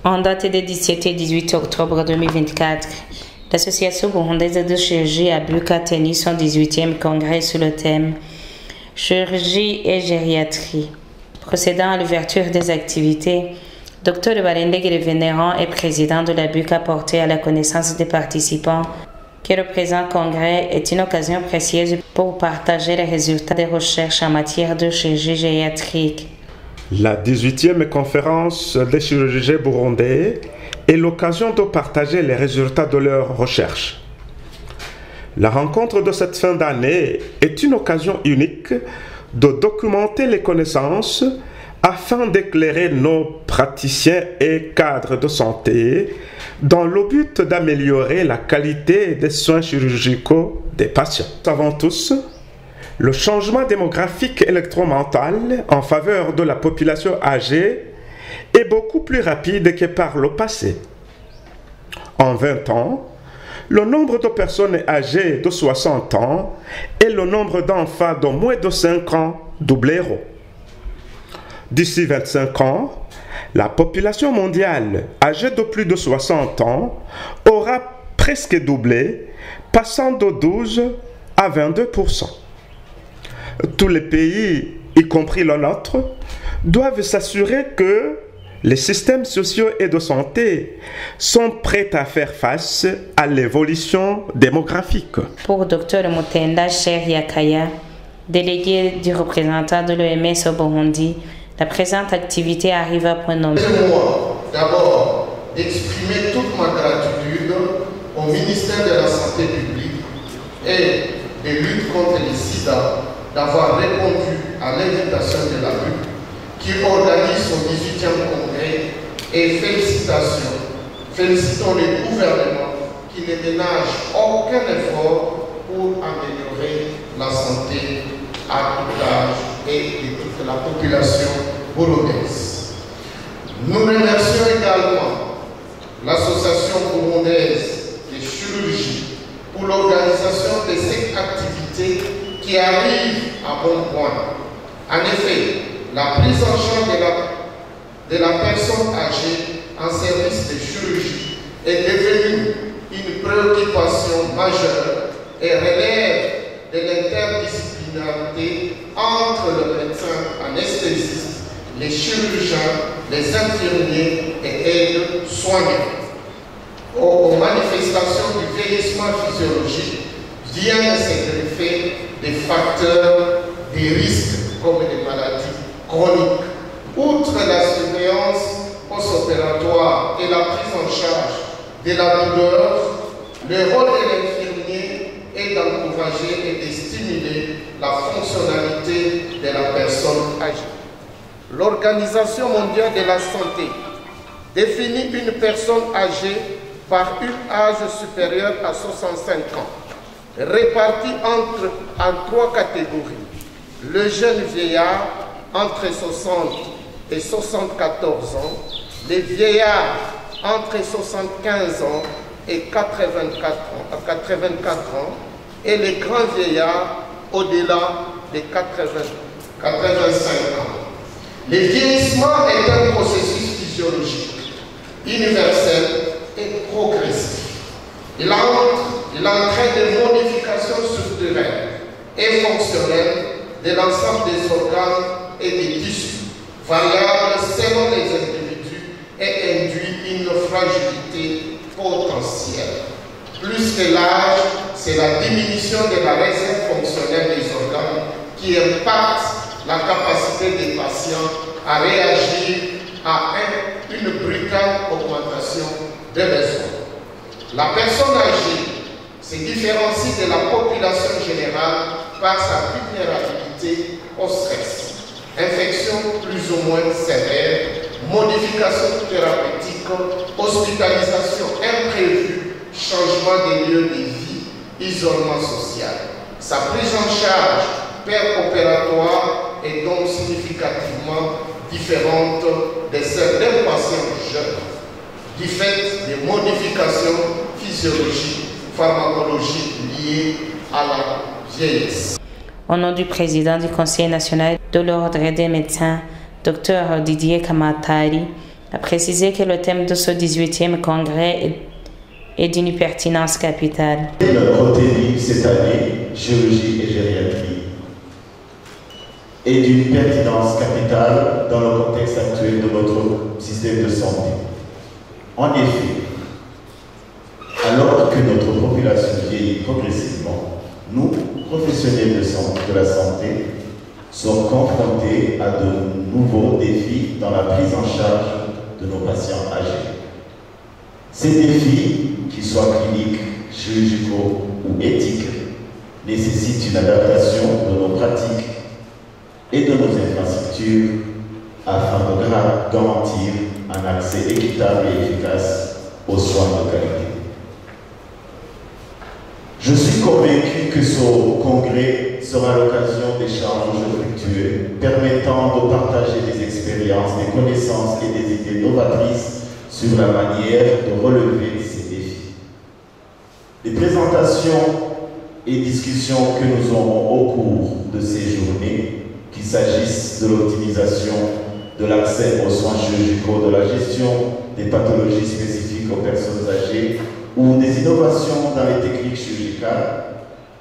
En date des 17 et 18 octobre 2024, l'Association burundaise de chirurgie à Buka a tenu son 18e congrès sur le thème « Chirurgie et gériatrie ». Procédant à l'ouverture des activités, Dr Barendegere Vénérand est président de la Buka, a porté à la connaissance des participants que le présent congrès est une occasion précieuse pour partager les résultats des recherches en matière de chirurgie gériatrique. La 18e conférence des chirurgiens burundais est l'occasion de partager les résultats de leurs recherches. La rencontre de cette fin d'année est une occasion unique de documenter les connaissances afin d'éclairer nos praticiens et cadres de santé dans le but d'améliorer la qualité des soins chirurgicaux des patients. Nous savons tous, le changement démographique électromental en faveur de la population âgée est beaucoup plus rapide que par le passé. En 20 ans, le nombre de personnes âgées de 60 ans et le nombre d'enfants de moins de 5 ans doubleront. D'ici 25 ans, la population mondiale âgée de plus de 60 ans aura presque doublé, passant de 12 à 22%. Tous les pays, y compris le nôtre, doivent s'assurer que les systèmes sociaux et de santé sont prêts à faire face à l'évolution démographique. Pour Dr Mutenda Cher-Yakaya, délégué du représentant de l'OMS au Burundi, la présente activité arrive à point nommé. Permettez-moi d'abord d'exprimer toute ma gratitude au ministère de la Santé publique et de lutte contre le sida d'avoir répondu à l'invitation de la BUC qui organise son 18e congrès, et félicitations. Félicitons le gouvernement qui ne ménage aucun effort pour améliorer la santé à tout âge et de toute la population burundaise. Nous remercions également l'Association burundaise de chirurgie pour l'organisation de cette activité qui arrive à bon point. En effet, la prise en charge de la personne âgée en service de chirurgie est devenue une préoccupation majeure et relève de l'interdisciplinarité entre le médecin anesthésiste, les chirurgiens, les infirmiers et aides-soignants. Aux manifestations du vieillissement physiologique viennent se greffer des facteurs, des risques comme les maladies chroniques. Outre la surveillance post-opératoire et la prise en charge de la douleur, le rôle de l'infirmier est d'encourager et de stimuler la fonctionnalité de la personne âgée. L'Organisation mondiale de la santé définit une personne âgée par un âge supérieur à 65 ans, réparti en 3 catégories. Le jeune vieillard entre 60 et 74 ans, les vieillards entre 75 ans et 84 ans, et les grands vieillards au-delà de 85 ans. Le vieillissement est un processus physiologique, universel et progressif. Il entraîne des modifications structurelles et fonctionnelles de l'ensemble des organes et des tissus, variables selon les individus, et induit une fragilité potentielle. Plus que l'âge, c'est la diminution de la réserve fonctionnelle des organes qui impacte la capacité des patients à réagir à une brutale augmentation des besoins. La personne âgée se différencie de la population générale par sa vulnérabilité au stress, infection plus ou moins sévère, modifications thérapeutiques, hospitalisation imprévue, changement des lieux de vie, isolement social. Sa prise en charge opératoire est donc significativement différente de celle d'un patient jeune, du fait des modifications physiologiques, pharmacologiques liées à la vieillesse. Au nom du président du Conseil national de l'Ordre des médecins, Dr Didier Kamatari, a précisé que le thème de ce 18e congrès est d'une pertinence capitale. Notre thème cette année, chirurgie et gériatrie, est d'une pertinence capitale dans le contexte actuel de notre système de santé. En effet, alors que notre population vieillit progressivement, nous, professionnels de la santé, sommes confrontés à de nouveaux défis dans la prise en charge de nos patients âgés. Ces défis, qu'ils soient cliniques, chirurgicaux ou éthiques, nécessitent une adaptation de nos pratiques et de nos infrastructures afin de garantir un accès équitable et efficace aux soins de qualité. Je suis convaincu que ce congrès sera l'occasion d'échanges fructueux permettant de partager des expériences, des connaissances et des idées novatrices sur la manière de relever ces défis. Les présentations et discussions que nous aurons au cours de ces journées, qu'il s'agisse de l'optimisation de l'accès aux soins chirurgicaux, de la gestion des pathologies spécifiques aux personnes âgées ou des innovations dans les techniques chirurgicales,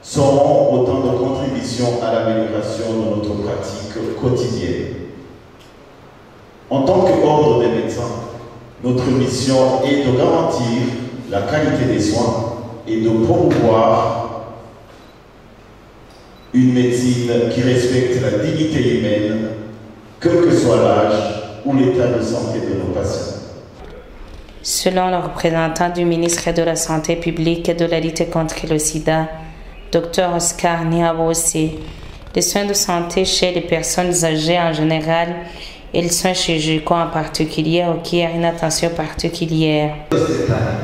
seront autant de contributions à l'amélioration de notre pratique quotidienne. En tant qu'ordre des médecins, notre mission est de garantir la qualité des soins et de promouvoir une médecine qui respecte la dignité humaine, quel que soit l'âge ou l'état de santé de nos patients. Selon le représentant du ministre de la Santé publique et de la lutte contre le sida, Dr Oscar Niabose, les soins de santé chez les personnes âgées en général et les soins chirurgicaux en particulier requièrent une attention particulière. Cette année,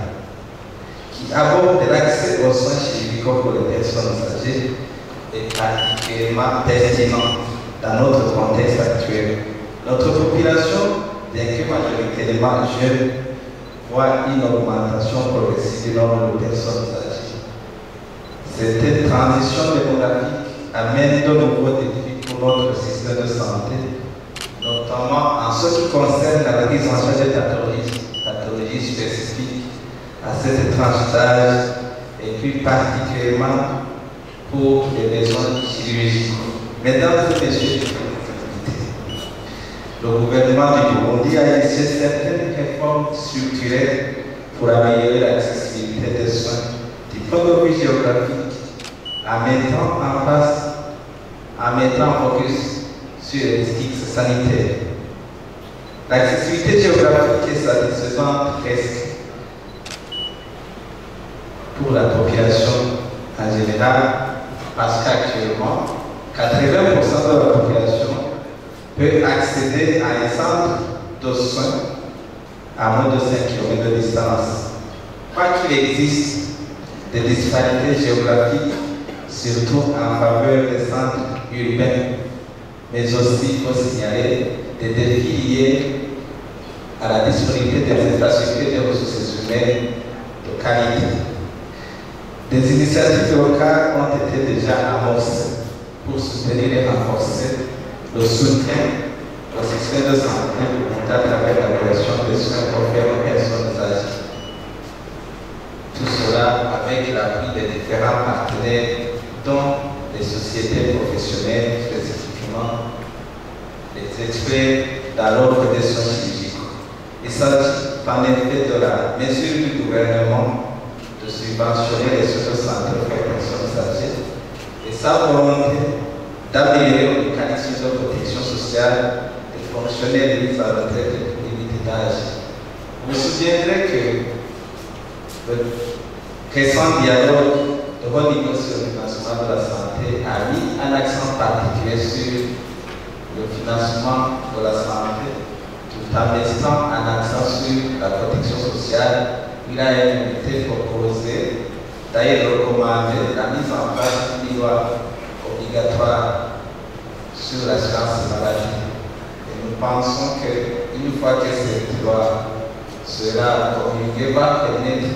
qui aborde l'accès aux soins chirurgicaux pour les personnes âgées est particulièrement pertinent dans notre contexte actuel. Notre population, bien que majoritairement jeune, voit une augmentation progressive du nombre de personnes âgées. Cette transition démographique amène de nouveaux défis pour notre système de santé, notamment en ce qui concerne la prise en charge des pathologies spécifiques à cette tranche d'âge et plus particulièrement pour les besoins chirurgicaux. Mesdames et messieurs, le gouvernement du Burundi a initié certaines réformes structurelles pour améliorer l'accessibilité des soins du point de vue géographique en mettant focus sur les risques sanitaires. L'accessibilité géographique est satisfaisante presque pour la population en général parce qu'actuellement, 80% de la population peut accéder à un centre de soins à moins de 5 km de distance. Quoi qu'il existe des disparités géographiques, surtout en faveur des centres urbains, mais aussi, il faut signaler, des défis liés à la disponibilité des infrastructures et des ressources humaines de qualité. Des initiatives locales ont été déjà amorcées pour soutenir et renforcer le soutien au système de santé à travers la création des soins offerts aux personnes âgées. Tout cela avec l'appui des différents partenaires, dont les sociétés professionnelles, spécifiquement les experts dans l'ordre des soins chirurgicaux. Il s'agit en effet de la mesure du gouvernement de subventionner les soins de santé pour les personnes âgées et sa volonté d'améliorer le mécanisme de protection sociale des fonctionnaires mis à la retraite et limite d'âge. Vous vous souviendrez que le récent dialogue de haut niveau sur le financement de la santé a mis un accent particulier sur le financement de la santé, tout en mettant un accent sur la protection sociale. Il a été proposé, d'ailleurs recommandé, la mise en place d'une loi obligatoire sur l'assurance maladie. Et nous pensons qu'une fois que cette loi sera promulguée, va permettre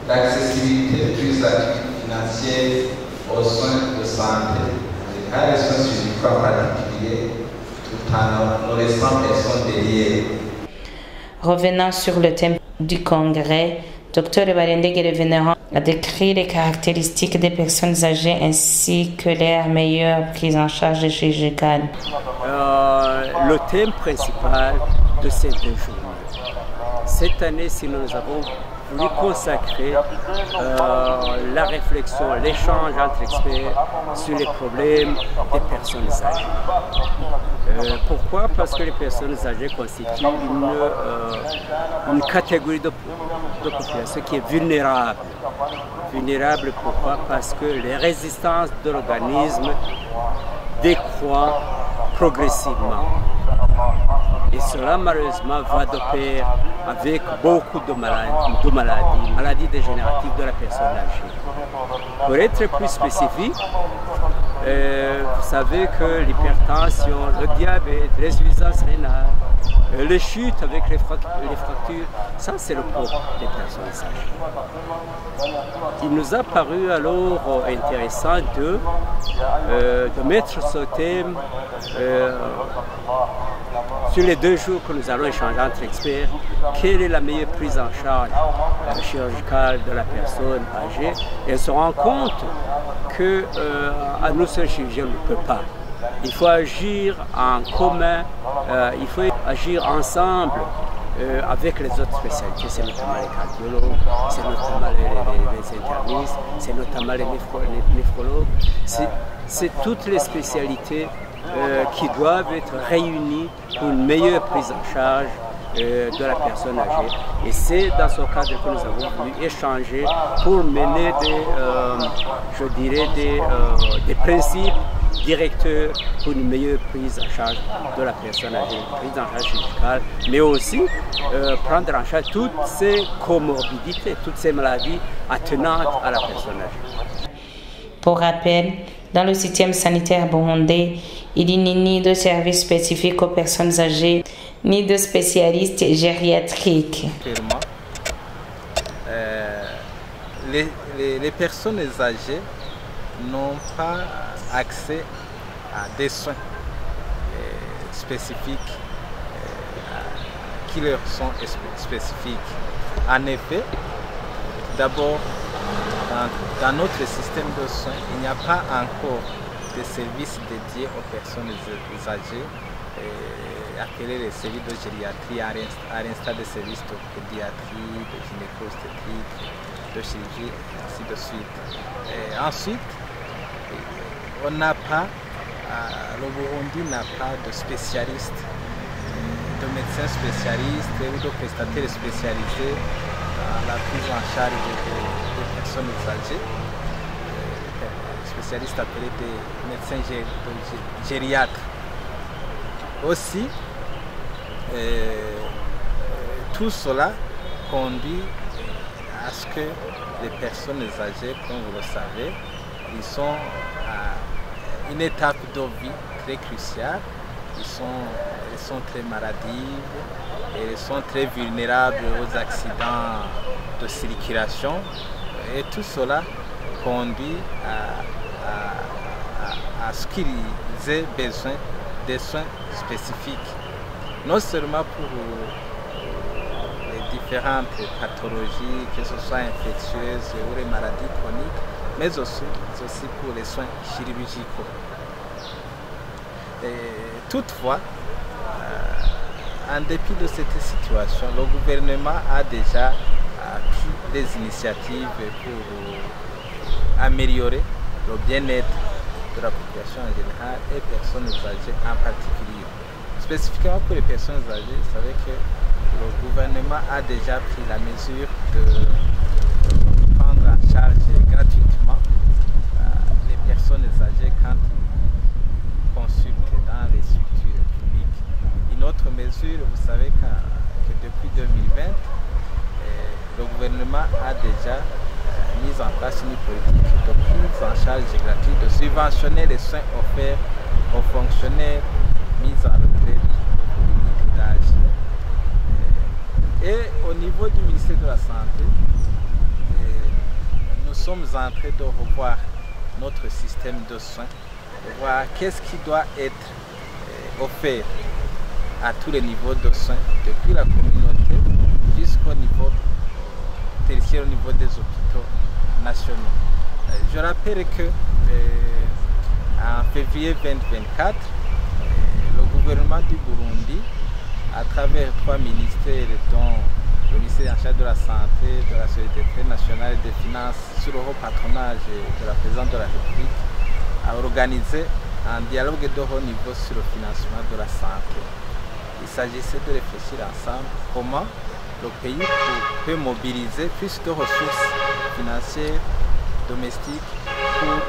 l'accessibilité plus financière aux soins de santé, à les soins chirurgicaux en particulier, tout en ne laissant personne délier. Revenant sur le thème du congrès, Dr Barendegere Vénérand a décrit les caractéristiques des personnes âgées ainsi que leur meilleure prise en charge chirurgicale. Le thème principal de ces 2 journées. Cette année, si nous avons voulu consacrer la réflexion, l'échange entre experts sur les problèmes des personnes âgées. Pourquoi? Parce que les personnes âgées constituent une catégorie de population qui est vulnérable. Vulnérable pourquoi? Parce que les résistances de l'organisme décroît progressivement. Et cela malheureusement va de pair avec beaucoup de maladies dégénératives de la personne âgée. Pour être plus spécifique, vous savez que l'hypertension, le diabète, l'insuffisance rénale, les chutes avec les fractures, ça c'est le propre des personnes âgées. Il nous a paru alors intéressant de mettre ce thème sur les 2 jours que nous allons échanger entre experts, quelle est la meilleure prise en charge chirurgicale de la personne âgée. Et elle se rend compte que à nous seuls chirurgiens on ne peut pas. Il faut agir en commun, il faut agir ensemble avec les autres spécialités, c'est notamment les cardiologues, c'est notamment les internistes, c'est notamment les néphrologues, c'est toutes les spécialités qui doivent être réunies pour une meilleure prise en charge de la personne âgée. Et c'est dans ce cadre que nous avons voulu échanger pour mener des principes directeurs pour une meilleure prise en charge de la personne âgée, une prise en charge chirurgicale, mais aussi prendre en charge toutes ces comorbidités, toutes ces maladies attenantes à la personne âgée. Pour rappel, dans le système sanitaire burundais, il n'y a ni de services spécifiques aux personnes âgées, ni de spécialistes gériatriques. Les personnes âgées n'ont pas accès à des soins spécifiques qui leur sont spécifiques. En effet, d'abord, dans notre système de soins, il n'y a pas encore de services dédiés aux personnes âgées, appelés les services de gériatrie, à l'instar des services de pédiatrie, de gynéco-obstétrique, de chirurgie, ainsi de suite. Ensuite, on n'a pas, le Burundi n'a pas de spécialistes, de médecins spécialistes ou de prestataires spécialisés dans la prise en charge des personnes âgées, spécialistes appelés des médecins gériatres. Aussi, tout cela conduit à ce que les personnes âgées, comme vous le savez, ils sont à une étape de vie très cruciale. Ils sont très maladives et ils sont très vulnérables aux accidents de circulation. Et tout cela conduit à ce qu'ils aient besoin des soins spécifiques. Non seulement pour les différentes pathologies, que ce soit infectieuses ou les maladies chroniques, mais aussi pour les soins chirurgicaux. Toutefois, en dépit de cette situation, le gouvernement a déjà pris des initiatives pour améliorer le bien-être de la population en général et des personnes âgées en particulier. Spécifiquement pour les personnes âgées, vous savez que le gouvernement a déjà pris la mesure de prendre en charge gratuitement les personnes âgées quand ils consultent dans les structures publiques. Une autre mesure, vous savez que depuis 2020, le gouvernement a déjà mis en place une politique de prise en charge gratuite, de subventionner les soins offerts aux fonctionnaires mis en retraite d'âge. Et au niveau du ministère de la Santé, nous sommes en train de revoir notre système de soins, de voir qu'est-ce qui doit être offert à tous les niveaux de soins, depuis la communauté au niveau tertiaire, au niveau des hôpitaux nationaux. Je rappelle que en février 2024, le gouvernement du Burundi, à travers 3 ministères, dont le ministère en charge de la Santé, de la Solidarité nationale et des Finances, sous le haut patronage de la présidente de la République, a organisé un dialogue de haut niveau sur le financement de la santé. Il s'agissait de réfléchir ensemble comment le pays peut mobiliser plus de ressources financières domestiques pour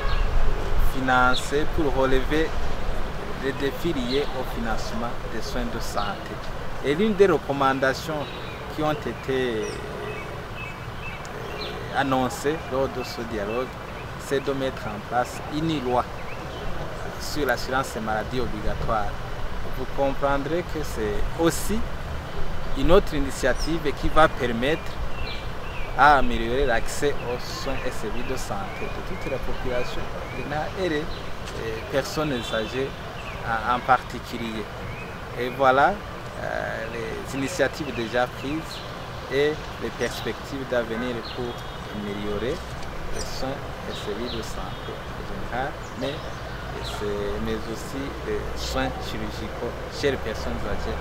financer, pour relever les défis liés au financement des soins de santé. Et l'une des recommandations qui ont été annoncées lors de ce dialogue, c'est de mettre en place une loi sur l'assurance maladie obligatoire. Vous comprendrez que c'est aussi une autre initiative qui va permettre à améliorer l'accès aux soins et services de santé de toute la population et les personnes âgées en particulier. Et voilà les initiatives déjà prises et les perspectives d'avenir pour améliorer les soins et services de santé en général, mais aussi les soins chirurgicaux chez les personnes âgées.